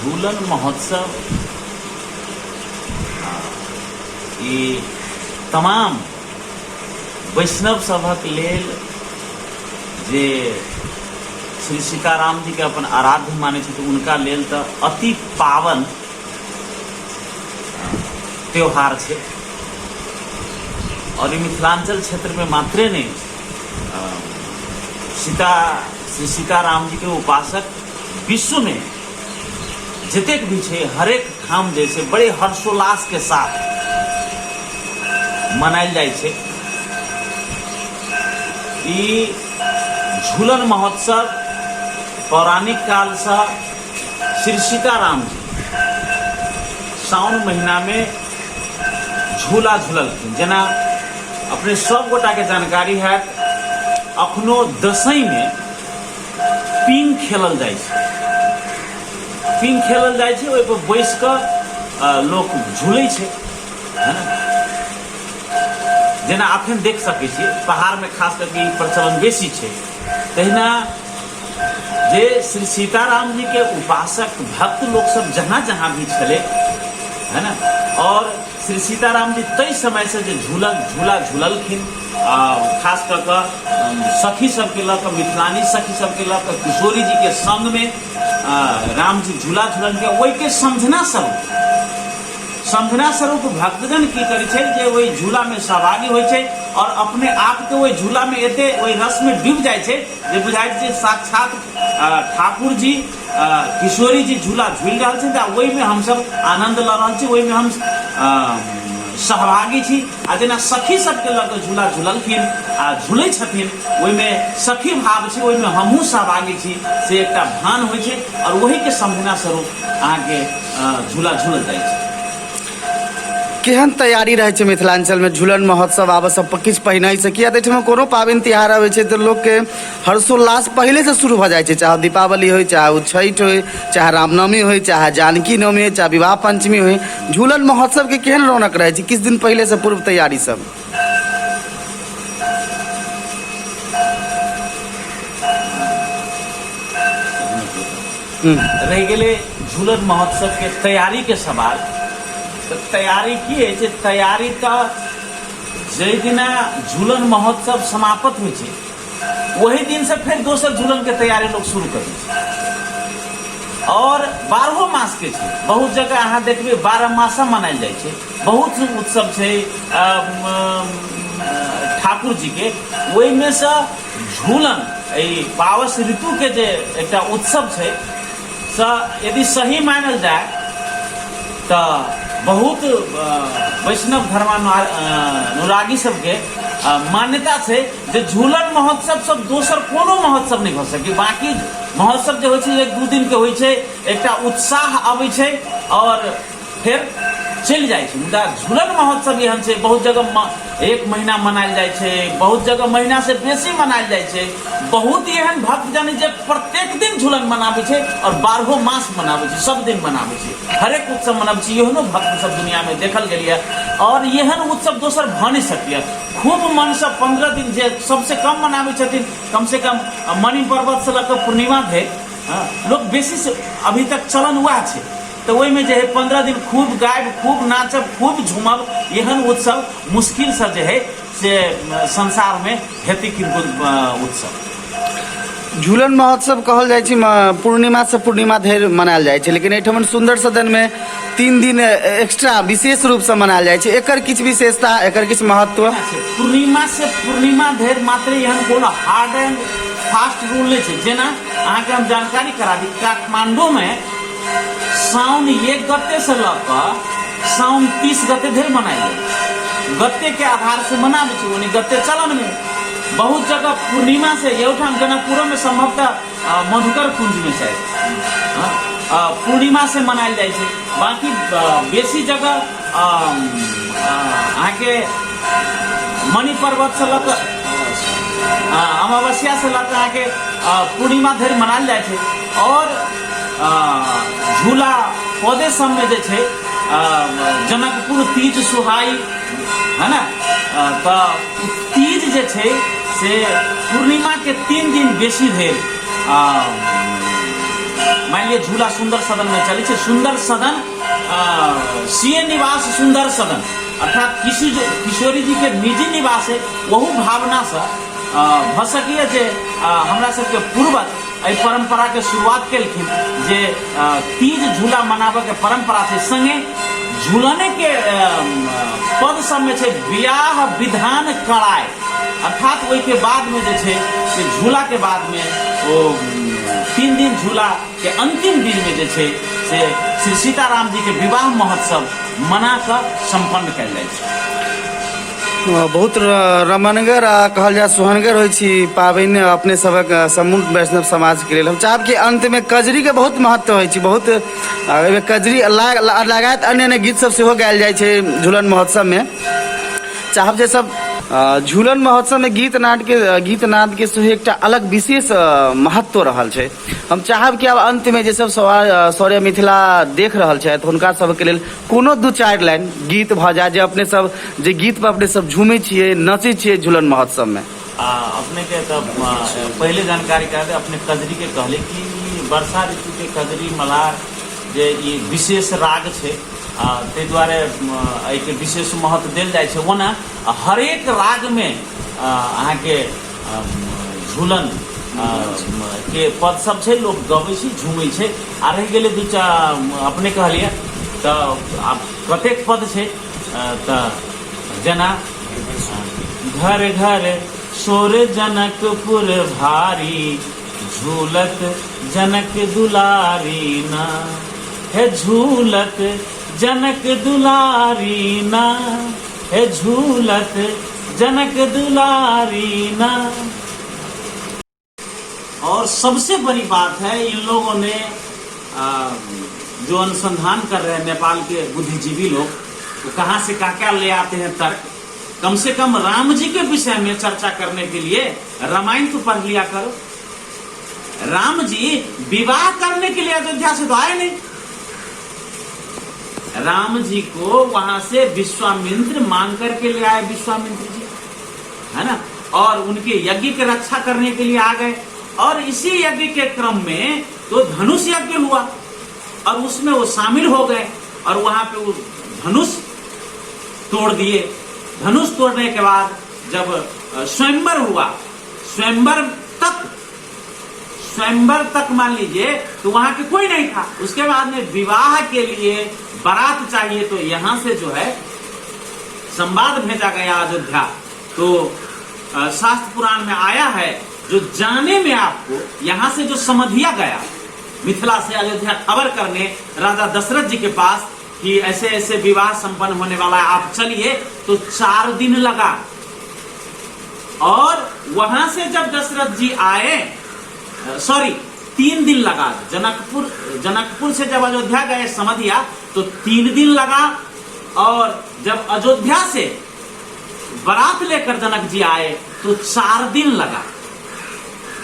झूलन महोत्सव ये तमाम वैष्णव सभक लेल जे श्री सीताराम जी के अपन आराध्य माने छे, तो उनका लेल तो अति पावन त्योहार छे। और मिथिलांचल क्षेत्र में मात्रे नहीं श्री सीताराम जी के उपासक विश्व में जतेक भी छे हरेक ठाम जैसे बड़े हर्षोल्लास के साथ मनायल जाय छे। ई झूलन महोत्सव पौराणिक काल से श्री सीताराम जी सावन महीना में झूला झूललखिन। जेना अपने सब गोटा के जानकारी है, अखनो दसई में पिंग खेलल जाय छे। पिंग खेलल जाय छे, ओहि पर बैस के लोग झूले छे, है ना। जेना अखन देख सकै छियै पहाड़ में खास करके ई प्रचलन बेसी छे। तहिना जे श्री सीताराम जी के उपासक भक्त लोग सब जहाँ जहाँ भी छले, है ना, और श्री सीताराम जी तय समय से जो झूला झूललखिन, खास कर सखी सबके लऽ कऽ, मिथिलानी सखी सबके लऽ कऽ किशोरी जी के संग में राम जी झूला झूलन ओहि के समझना स्वरूप भक्तजन की करे छे जे वही झूला में सहभागी होय छे और अपने आप के वही झूला में एते वही रस में डूब जाय छे जे बुझाय छे साक्षात ठाकुर जी किशोरी जी झूला झूल रहल छे, वही में हम सब आनंद ल रहल छी, वही में हम सहभागी छी। आ जेना सखी सबके लग झूला झूललखिन आ झूले छथिन, वही में सखी भाव छी, वही में हमहू सहभागी छी, से एकटा भान होय छे और वही के समझना स्वरूप आगे झूला झूलल जाय छे। केहन तैयारी रहे छे मिथिलांचल में झूलन महोत्सव आब सब किछ पहिने से, किया तऽ एहिठाम कोनो पाबनि तिहार आबै छै तऽ लोग के हर्षोल्लास पहले से शुरू भ जाय छै, चाहे दीपावली हो, चाहे छठ हो, चाहे रामनवमी हो, चाहे जानकी नवमी हो, चाहे विवाह पंचमी हो। झूलन महोत्सव के केहन रौनक रहे छै किछ दिन पहले से पूर्व तैयारी सब? रह गेले झूलन महोत्सव के तैयारी के सवाल। तो तैयारी की है, तैयारी का जै दिना झूलन महोत्सव समाप्त हो छे, वही दिन से फिर दोसर झूलन के तैयारी लोग शुरू कर छे। और 12 मास के छे, बहुत जगह अहाँ देखबे 12 मासा मनायल जाय छे। बहुत उत्सव छे ठाकुर जी के, वही में से झूलन पावस ऋतु के जे एकटा उत्सव छे, यदि सही मानल जाए तो बहुत वैष्णव धर्मानुरागी सबके मान्यता छे जे झूलन महोत्सव सब दोसर कोनो महोत्सव नहीं हो सके। बाकी महोत्सव जो होय छे 1-2 दिन के होय छे, एकटा उत्साह आबै छे और फिर चल जाए छे। मुदा झूलन महोत्सव एहन छे, बहुत जगह 1 महीना मनायल जाय छे, बहुत जगह महीना से बेसी मनायल जाय छे। बहुत एहन भक्त जन जे प्रत्येक दिन झूलन मनाबै छे और 12 मास मनाबै छे, सब दिन मनाबै छे, हरेक उत्सव मनाबै छे। एहनो भक्त सब दुनिया में देखल गेलिए और एहन उत्सव दोसर भ नहीं सकिए। खूब मन से 15 दिन जे सबसे कम मनाबै छथिन, कम से कम मणि पर्वत से लग पूर्णिमा धरि लोग बेसी से अभी तक चलन हुआ छे। तो वही में जो है 15 दिन खूब गायब, खूब नाचब, खूब झूमब, एहन उत्सव मुश्किल से जो है से संसार में हेतु उत्सव। झूलन महोत्सव कहल जाय छै पूर्णिमा से पूर्णिमा धरि मनायल जाय छै, लेकिन एहिठाम सुंदर सदन में 3 दिन एक्स्ट्रा विशेष रूप से मनायल जाय छै। एकर किछ विशेषता, एकर किछ महत्व? पूर्णिमा से पूर्णिमा धरि मात्र एहन कोनो हार्ड एंड फास्ट रूल नहीं छै। जेना अहाँके हम जानकारी करा दी, काठमांडू में साउन 1 गते से लकर साउन 30 गते धरि मनायल जाय। गते के आधार से मनाबै छै, ओनी गते चलन में। बहुत जगह पूर्णिमा से एठाम जनकपुर में संभवतः मधुकर कुंज में शायद पूर्णिमा से मनायल जाय छै। बाकी बेसी जगह आके मणि पर्वत से लकर अमावस्या से लकर आके पूर्णिमा धरि मनायल जाय छै। और झूला पौधे सब में जे छै जनकपुर तीज सुहाई, है ना, तो तीज जे छै से पूर्णिमा के 3 दिन बेसी धरि मान लिया झूला सुंदर सदन में चले सुंदर सदन सीए निवास सुंदर सदन अर्थात किशोरी जी के निजी निवास है वहू भावना से भ सकिए जे हमरा सबके पूर्वज एहि परंपरा के शुरुआत केलखिन जे तीज झूला मनाबे के परंपरा छै संगे झूलने के पद सब में छै बियाह विधान कराय अर्थात ओहि के बाद में जे छै से झूला के बाद में ओ 3 दिन झूला के अंतिम दिन में जे छै से श्री सीताराम जी के विवाह महोत्सव मना कर संपन्न कयल जाइ छै। बहुत रमनगर आ कहल जाए सुहनगर होइ छी पाबनि अपने सबक समूह वैष्णव समाज के लेल। हम चाहब कि अंत में कजरी के बहुत महत्व होइ छै, बहुत कजरी लगायत अन्य अन्य गीत सब सेहो गायल जाइ छै झूलन महोत्सव में। चाहब जे सब झूलन महोत्सव में गीत नाद के सेहो एकटा अलग विशेष महत्व रहल छै। हम चाहब कि अब अंत में जे सब सौर्य मिथिला देख रहल छथि हुनका सबके लेल कोनो 2-4 लाइन गीत भ जाए जे अपने सब जे गीत पर अपने सब झूमे छियै नचे छियै झूलन महोत्सव में। अपने के तब पहले जानकारी कह दे अपने कजरी के कहले कि वर्षा ऋतु के कजरी मलार जे ई विशेष राग छै ते द्वारे एहि के विशेष महत्व देल जाइ छै। ओना हरेक राग में अहाँ के झूलन के पद सब छै लोग गबै छै झूमै छै आ रहि गेलै अपने कहलिए तो प्रत्येक पद छै तो जना घर घर शोर जनकपुर भारी झूलत जनक दुलारी ना है झूलत जनक दुलारी ना है झूलत जनक दुलारी ना। और सबसे बड़ी बात है इन लोगों ने जो अनुसंधान कर रहे हैं नेपाल के बुद्धिजीवी लोग तो कहां से क्या ले आते हैं तर्क। कम से कम राम जी के विषय में चर्चा करने के लिए रामायण तो पढ़ लिया करो। राम जी विवाह करने के लिए अयोध्या से तो आए नहीं। राम जी को वहां से विश्वामित्र मांग करके ले आए विश्वामित्र जी, है ना, और उनके यज्ञ की रक्षा करने के लिए आ गए। और इसी यज्ञ के क्रम में तो धनुष यज्ञ हुआ और उसमें वो शामिल हो गए और वहां पे वो धनुष तोड़ दिए। धनुष तोड़ने के बाद जब स्वयंवर हुआ, स्वयंवर तक मान लीजिए तो वहां के कोई नहीं था। उसके बाद में विवाह के लिए बारात चाहिए तो यहां से जो है संवाद भेजा गया अयोध्या। तो शास्त्र पुराण में आया है जो जाने में आपको यहां से जो समधिया गया मिथिला से अयोध्या खबर करने राजा दशरथ जी के पास कि ऐसे ऐसे विवाह संपन्न होने वाला है आप चलिए, तो 4 दिन लगा। और वहां से जब दशरथ जी आए 3 दिन लगा। जनकपुर से जब अयोध्या गए समधिया तो 3 दिन लगा। और जब अयोध्या से बारात लेकर जनक जी आए तो 4 दिन लगा।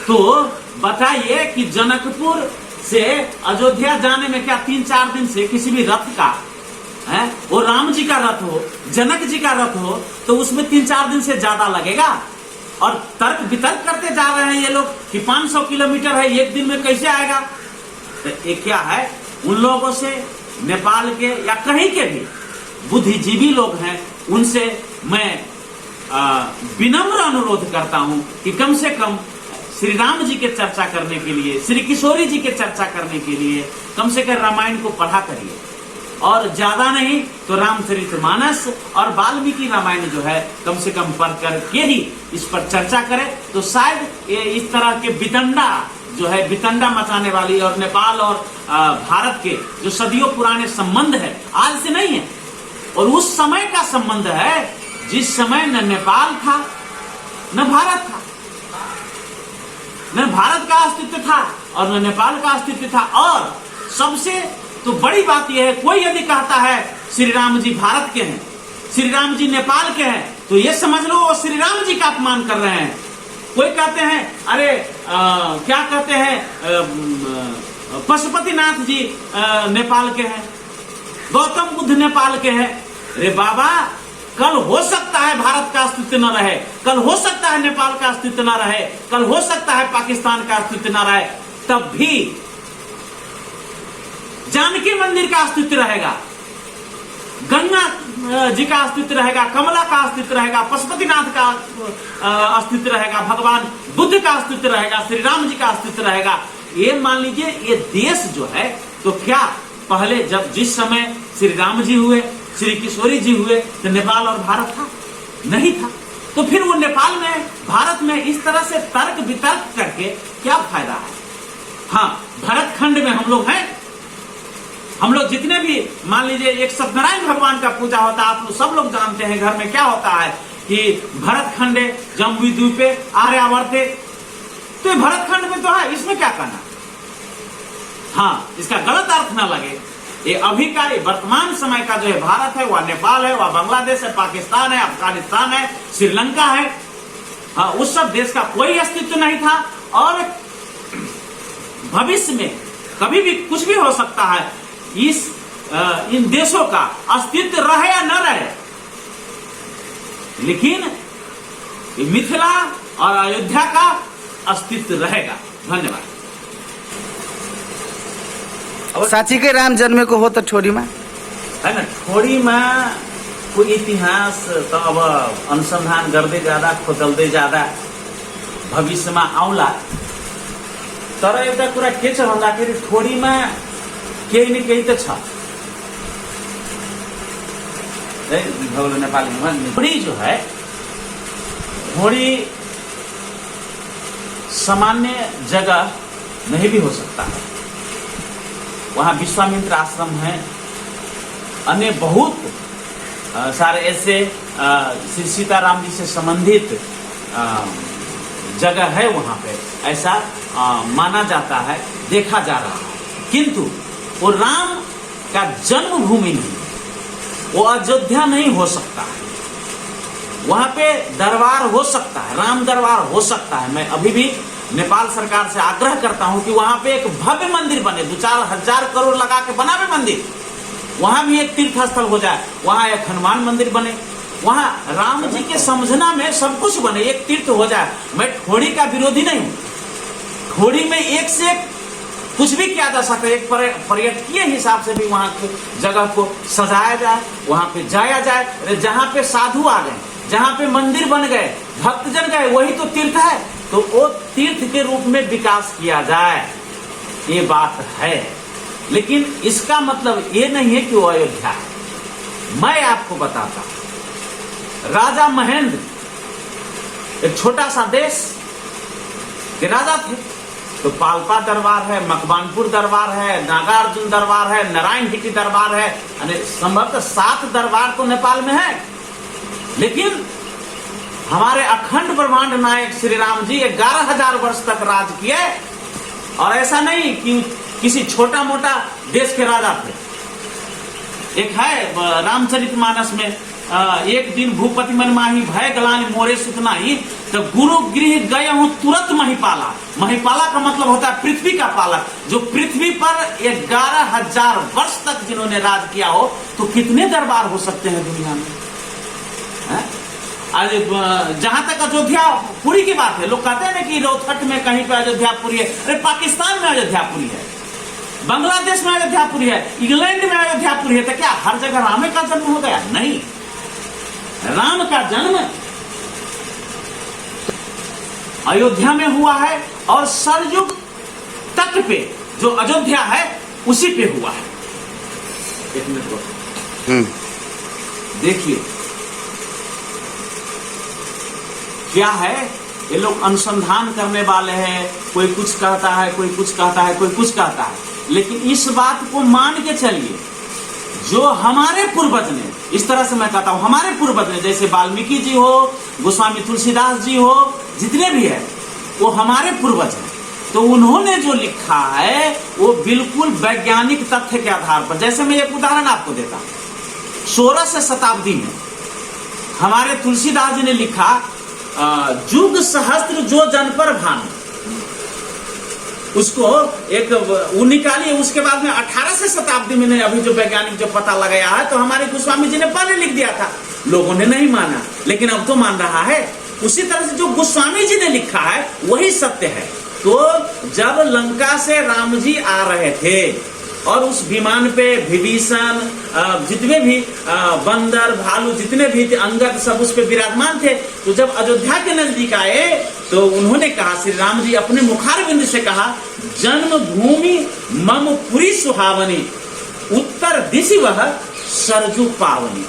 तो बताइए कि जनकपुर से अयोध्या जाने में क्या 3-4 दिन से किसी भी रथ का है वो राम जी का रथ हो जनक जी का रथ हो तो उसमें 3-4 दिन से ज्यादा लगेगा। और तर्क वितर्क करते जा रहे हैं ये लोग कि 500 किलोमीटर है एक दिन में कैसे आएगा। तो ये क्या है, उन लोगों से नेपाल के या कहीं के भी बुद्धिजीवी लोग हैं उनसे मैं विनम्र अनुरोध करता हूं कि कम से कम श्री राम जी के चर्चा करने के लिए, श्री किशोरी जी के चर्चा करने के लिए कम से कम रामायण को पढ़ा करिए। और ज्यादा नहीं तो रामचरितमानस और वाल्मीकि रामायण जो है कम से कम पढ़ करके ही इस पर चर्चा करें तो शायद ये इस तरह के वितंडा जो है वितंडा मचाने वाली और नेपाल और भारत के जो सदियों पुराने संबंध है आज से नहीं है और उस समय का संबंध है जिस समय न नेपाल था न भारत था, न भारत का अस्तित्व था और न नेपाल का अस्तित्व था। और सबसे तो बड़ी बात यह है कोई यदि कहता है श्री राम जी भारत के हैं, श्री राम जी नेपाल के हैं तो ये समझ लो वो श्री राम जी का अपमान कर रहे हैं। कोई कहते हैं अरे क्या कहते हैं पशुपतिनाथ जी नेपाल के हैं, गौतम बुद्ध नेपाल के हैं। अरे बाबा कल हो सकता है भारत का अस्तित्व न रहे, कल हो सकता है नेपाल का अस्तित्व न रहे, कल हो सकता है पाकिस्तान का अस्तित्व न रहे, तब भी जानकी मंदिर का अस्तित्व रहेगा, गंगा जी का अस्तित्व रहेगा, कमला का अस्तित्व रहेगा, पशुपतिनाथ का अस्तित्व रहेगा, भगवान बुद्ध का अस्तित्व रहेगा, श्री राम जी का अस्तित्व रहेगा। ये मान लीजिए ये देश जो है, तो क्या पहले जब जिस समय श्री राम जी हुए, श्री किशोरी जी हुए, तो नेपाल और भारत था? नहीं था। तो फिर वो नेपाल में भारत में इस तरह से तर्क वितर्क करके क्या फायदा है? हाँ, भरत खंड में हम लोग हैं, हम लोग जितने भी मान लीजिए एक सत्यनारायण भगवान का पूजा होता है, आप लोग सब लोग जानते हैं घर में क्या होता है कि भरत खंडे जम्बू द्वीपे आर्यावर्ते, तो ये भरत खंड में तो है, इसमें क्या करना? हाँ, इसका गलत अर्थ ना लगे। ये अभी का ये वर्तमान समय का जो है भारत है, वह नेपाल है, वह बांग्लादेश है, पाकिस्तान है, अफगानिस्तान है, श्रीलंका है। हाँ, उस सब देश का कोई अस्तित्व नहीं था और भविष्य में कभी भी कुछ भी हो सकता है। इन देशों का अस्तित्व रहे या न रहे, लेकिन मिथिला और अयोध्या का अस्तित्व रहेगा। धन्यवाद। साची के राम जन्मे को हो तो ठोरी में है ना, ठोरी में कोई इतिहास तो अब अनुसंधान करते ज्यादा, खोदलते ज्यादा भविष्य में आउला, तर एउटा कुरा के छ भन्दाखेरि ठोरी में केही न केही तो छ। नेपाली में ठोरी जो है, ठोरी सामान्य जगह नहीं भी हो सकता है। वहाँ विश्वामित्र आश्रम है, अन्य बहुत सारे ऐसे श्री सीताराम जी से संबंधित जगह है वहाँ पे, ऐसा माना जाता है, देखा जा रहा है। किंतु वो राम का जन्मभूमि नहीं, वो अयोध्या नहीं हो सकता है। वहाँ पे दरबार हो सकता है, राम दरबार हो सकता है। मैं अभी भी नेपाल सरकार से आग्रह करता हूं कि वहां पे एक भव्य मंदिर बने, 2-4 हजार करोड़ लगा के बनावे मंदिर, वहां भी एक तीर्थ स्थल हो जाए, वहां एक हनुमान मंदिर बने, वहां राम जी के समझना में सब कुछ बने, एक तीर्थ हो जाए। मैं ठोड़ी का विरोधी नहीं हूं, ठोड़ी में एक से एक कुछ भी किया जा सकता है। एक पर्यटकीय हिसाब से भी वहां की जगह को सजाया जाए, वहां पे जाया जाए। जहां पे साधु आ गए, जहां पे मंदिर बन गए, भक्तजन गए, वही तो तीर्थ है, तो वो तीर्थ के रूप में विकास किया जाए, ये बात है। लेकिन इसका मतलब ये नहीं है कि वो अयोध्या है। मैं आपको बताता हूं, राजा महेंद्र एक छोटा सा देश के राजा थे, तो पाल्पा दरबार है, मकवानपुर दरबार है, नागार्जुन दरबार है, नारायण हिटी दरबार है, संभवतः 7 दरबार तो नेपाल में है। लेकिन हमारे अखंड ब्रह्मांड नायक श्री राम जी 11,000 वर्ष तक राज किए, और ऐसा नहीं कि किसी छोटा मोटा देश के राजा थे। एक है रामचरितमानस में, एक दिन भूपति मन माही भय गलानी मोरे सुतनाही, तो गुरु गृह गए हूं तुरंत महिपाला। महिपाला का मतलब होता है पृथ्वी का पालक, जो पृथ्वी पर 11,000 वर्ष तक जिन्होंने राज किया हो, तो कितने दरबार हो सकते हैं दुनिया में? जहां तक अयोध्यापुरी की बात है, लोग कहते हैं ना कि रोहतक में कहीं पे अयोध्यापुरी है। अरे पाकिस्तान में अयोध्यापुरी है, बांग्लादेश में अयोध्यापुरी है, इंग्लैंड में अयोध्यापुरी है। तो क्या हर जगह राम का जन्म हो गया? नहीं, राम का जन्म अयोध्या में हुआ है, और सरयुग तट पे जो अयोध्या है उसी पे हुआ है। एक मिनट देखिए क्या है, ये लोग अनुसंधान करने वाले हैं, कोई कुछ कहता है, कोई कुछ कहता है, कोई कुछ कहता है, लेकिन इस बात को मान के चलिए, जो हमारे पूर्वज ने, इस तरह से मैं कहता हूं, हमारे पूर्वज ने, जैसे वाल्मीकि जी हो, गोस्वामी तुलसीदास जी हो, जितने भी है वो हमारे पूर्वज हैं। तो उन्होंने जो लिखा है वो बिल्कुल वैज्ञानिक तथ्य के आधार पर। जैसे मैं एक उदाहरण आपको देता हूं, 16वीं शताब्दी में हमारे तुलसीदास जी ने लिखा, जुग सहस्त्र जो जन पर भानु, उसको एक वो निकालिए। उसके बाद में 18वीं शताब्दी में, अभी जो वैज्ञानिक जो पता लगाया है, तो हमारे गोस्वामी जी ने पहले लिख दिया था, लोगों ने नहीं माना, लेकिन अब तो मान रहा है। उसी तरह से जो गोस्वामी जी ने लिखा है वही सत्य है। तो जब लंका से राम जी आ रहे थे, और उस विमान पे विभीषण, जितने भी बंदर भालू जितने भी थे, अंगद, सब उस पे विराजमान थे। तो जब अयोध्या के नजदीक आए तो उन्होंने कहा, श्री राम जी अपने मुखारविंद से कहा, जन्मभूमि मम पुरी सुहावनी, उत्तर दिशि वह सरजू पावनी।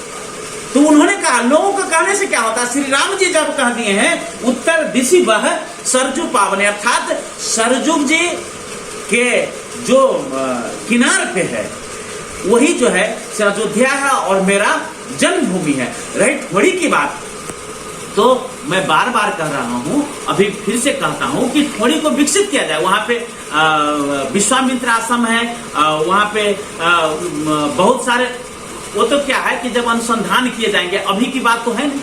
तो उन्होंने कहा, लोगों का कहने से क्या होता, श्री राम जी जब कह दिए हैं उत्तर दिशि वह सरजू पावनी, अर्थात सरजुग जी के जो किनार पे है वही जो है अयोध्या है और मेरा जन्मभूमि है। रही थोड़ी की बात, तो मैं बार बार कह रहा हूं, अभी फिर से कहता हूं कि थोड़ी को विकसित किया जाए। वहां पे विश्वामित्र आश्रम है, वहां पे बहुत सारे, वो तो क्या है कि जब अनुसंधान किए जाएंगे, अभी की बात तो है नहीं,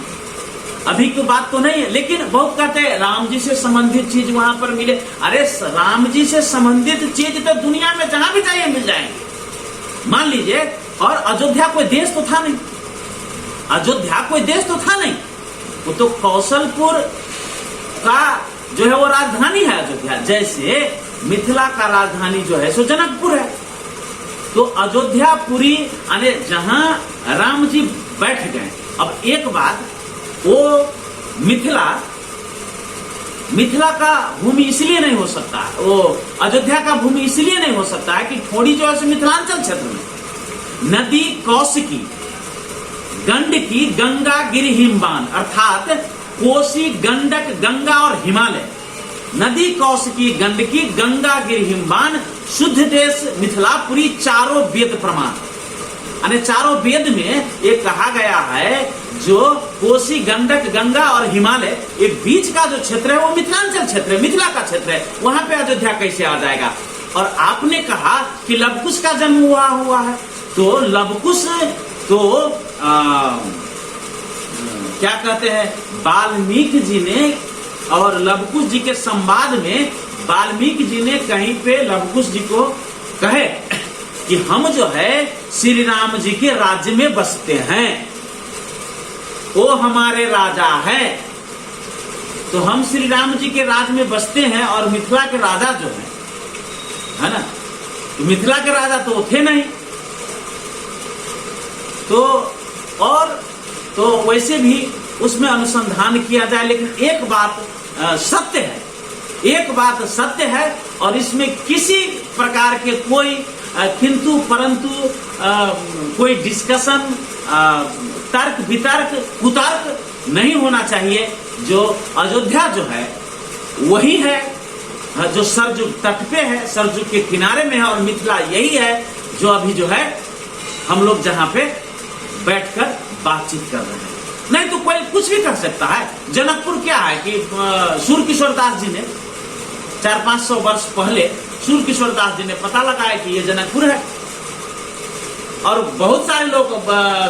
अभी की बात तो नहीं है। लेकिन बहुत कहते हैं राम जी से संबंधित चीज वहां पर मिले। अरे राम जी से संबंधित चीज तो दुनिया में जहां भी चाहिए मिल जाएंगे, मान लीजिए। और अयोध्या कोई देश तो था नहीं, अयोध्या कोई देश तो था नहीं, वो तो कौशलपुर का जो है वो राजधानी है अयोध्या। जैसे मिथिला का राजधानी जो है सो जनकपुर है। तो अयोध्यापुरी यानी जहां राम जी बैठ गए। अब एक बात, वो मिथिला का भूमि इसलिए नहीं हो सकता, वो अयोध्या का भूमि इसलिए नहीं हो सकता है कि थोड़ी जो है मिथिलांचल क्षेत्र में नदी कौशिकी, गंडकी, गंगा, गिर, हिमबान, अर्थात कोसी, गंडक, गंगा और हिमालय, नदी कौशिकी, गंडकी, गंगा, गिर, हिमबान, शुद्ध देश मिथिलापुरी, चारों वेद प्रमाण। यानी चारों वेद में ये कहा गया है जो कोसी, गंडक, गंगा और हिमालय, ये बीच का जो क्षेत्र है वो मिथिलांचल क्षेत्र है, मिथिला का क्षेत्र है। वहां पे अयोध्या कैसे आ जाएगा? और आपने कहा कि लवकुश का जन्म हुआ है, तो लवकुश तो क्या कहते हैं, वाल्मीकि जी ने, और लवकुश जी के संवाद में वाल्मीकि जी ने कहीं पे लवकुश जी को कहे कि हम जो है श्री राम जी के राज्य में बसते हैं, वो हमारे राजा है। तो हम श्री राम जी के राज्य में बसते हैं और मिथिला के राजा जो है ना, तो मिथिला के राजा तो थे नहीं। तो और तो वैसे भी उसमें अनुसंधान किया जाए, लेकिन एक बात सत्य है, एक बात सत्य है, और इसमें किसी प्रकार के कोई किंतु परंतु कोई डिस्कशन, तर्क वितर्क कुतर्क नहीं होना चाहिए। जो अयोध्या जो है वही है जो सरजुग तट पे है, सरजुग के किनारे में है, और मिथिला यही है जो अभी जो है हम लोग जहां पे बैठकर बातचीत कर रहे हैं। नहीं तो कोई कुछ भी कर सकता है। जनकपुर क्या है कि सूर्यकिशोर दास जी ने 400-500 वर्ष पहले सूर्यकिशोर दास जी ने पता लगाया कि ये जनकपुर है। और बहुत सारे लोग,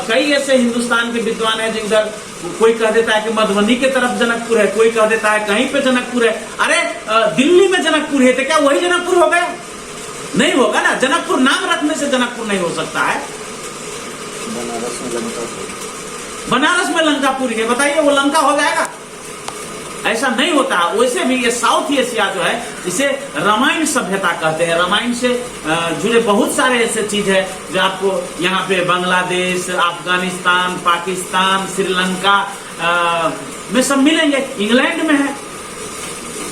कई ऐसे हिंदुस्तान के विद्वान हैं जिधर कोई कह देता है कि मधुबनी के तरफ जनकपुर है, कोई कह देता है कहीं पे जनकपुर है। अरे दिल्ली में जनकपुर है तो क्या वही जनकपुर हो गया? नहीं होगा ना। जनकपुर नाम रखने से जनकपुर नहीं हो सकता है। बनारस में लंकापुरी है, बताइए वो लंका हो जाएगा? ऐसा नहीं होता। वैसे भी ये साउथ एशिया जो है इसे रामायण सभ्यता कहते हैं। रामायण से जुड़े बहुत सारे ऐसे चीज है जो आपको यहाँ पे बांग्लादेश, अफगानिस्तान, पाकिस्तान, श्रीलंका में सब मिलेंगे। इंग्लैंड में है,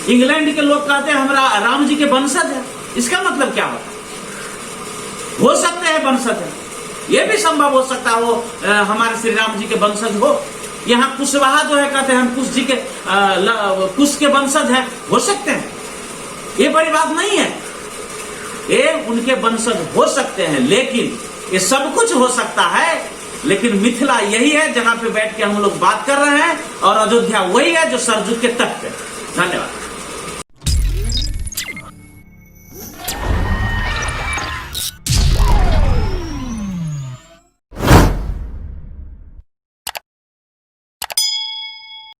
इंग्लैंड के लोग कहते हैं हमरा राम जी के वंशज है। इसका मतलब क्या होता है? हो सकते हैं वंशज है, ये भी संभव हो सकता है वो हमारे श्री राम जी के वंशज हो। यहाँ कुशवाहा जो है कहते हैं हम कुश जी के कुश के वंशज हैं, हो सकते हैं, ये बड़ी बात नहीं है। ये उनके वंशज हो सकते हैं, लेकिन ये सब कुछ हो सकता है। लेकिन मिथिला यही है जहां पे बैठ के हम लोग बात कर रहे हैं, और अयोध्या वही है जो सरजुग के तट पे। धन्यवाद।